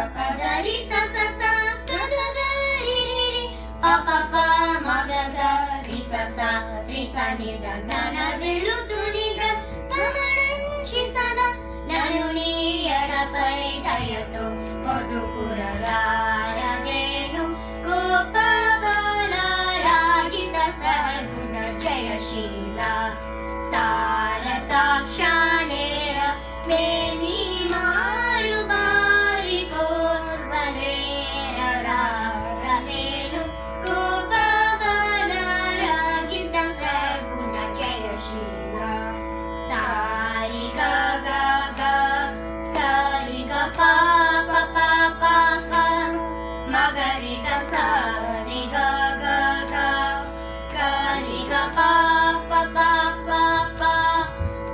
Gari sa sa sa ga ga ga ri ri ri pa pa pa ma ga ga ri sa ri sa ni da na na వెలుతుని ga గమనించి సదా నన్ను నీ ఎడపై దయతో పొదుపురరారవేణు గోపబాల రాజిత సద్గుణ జయశీల సార సాక్షానేర మేని మారు బారి కోర్వలేర రారవేణు గోపబాల రాజిత సద్గుణ జయశీల సారి గా గా గా గరి గా పా పా పా పా పా మగరి గా సారి గా గా గా గరి గా పా పా పా పా పా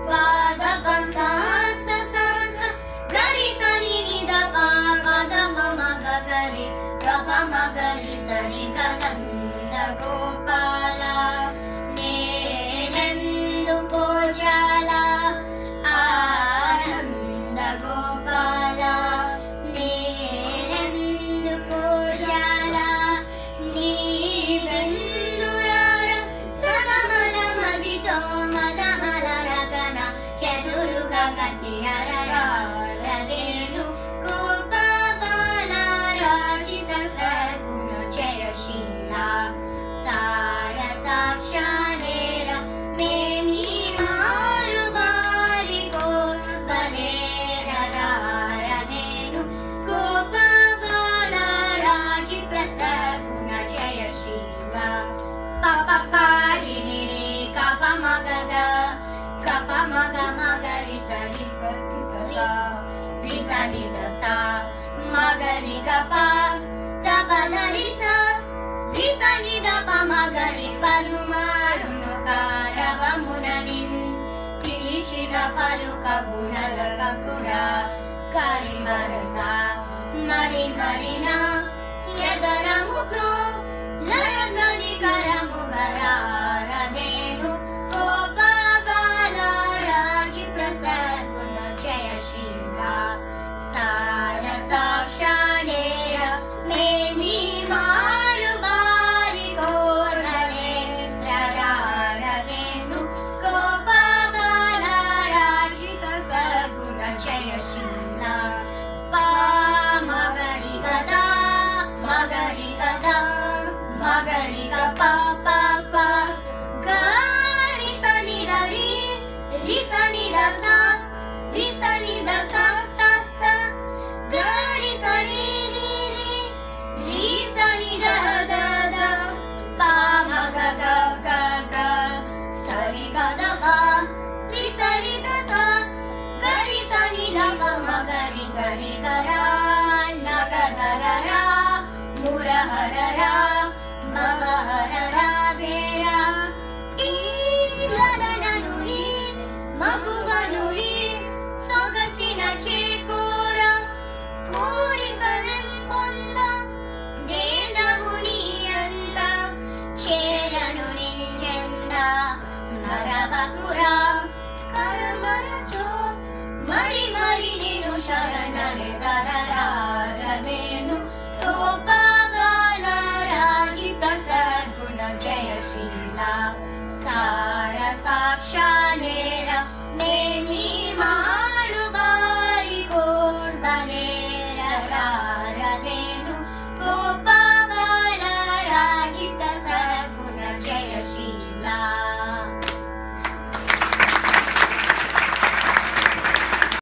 పా ద ప సా స స స గరి స ని ని ద ప మ ద మ మ గ గరి గ ప మ గరి స రి గ నంద గోపాల నేనెందు పోజాల ఆనంద గోపాల నేనెందు పోజాల నీవెందురార సగమల మదితో మదమల రగన కెదురుగా కట్టియరరేణు గోపాల రాజిత సద్గుణ జయశీల సార సాక్షానేర మేమి మారు బారి కోర్వలేర రారవేణు గోపాల రాజిత సద్గుణ జయశీల ప ప ప రి రి రి క ప మ గ గ క ప మ గ మ గ రి స రి స రి స స రి స ని ద స మ గ రి గ ప ద ప ద రి స రి స ని ద ప మ గ రి పలుమారును కారవమున నిన్ పిలిచిన పలుకబురల కపుర కరి మరక మరి మరిన ఎదరము క్రో నరగని కరము గరారవేణు గోపాల రాజిత సద్గుణ జయశీల సార సాక్షానేర మేమి మారు బారి కోర్వలేర రారవేణు గోపాల రాజిత సద్గుణ జయశీల పా మగరి గదా మగరి గదా మగరి గ ప ప ప గరి స ని ద రి రి స ని ద స రి స ని ద స స స గరి స రి రి రి రి స ని ద ద ద ప మ గ గ గ గ స రి గ ద ప రి స రి ద స గరి స ని ద ప మ గ రి స రి గ ర న గ ద ర ర ముర హర ర మమ హర ర వేర ఈ లలనను ఈ మగువను ఈ సొగసిన చేకూర కోరికలెం పొంద దేనవు నీ అంత చేరను నింజెండ మరవకురా కరమరచో మరి మరి నేను శరణನೆ దరరా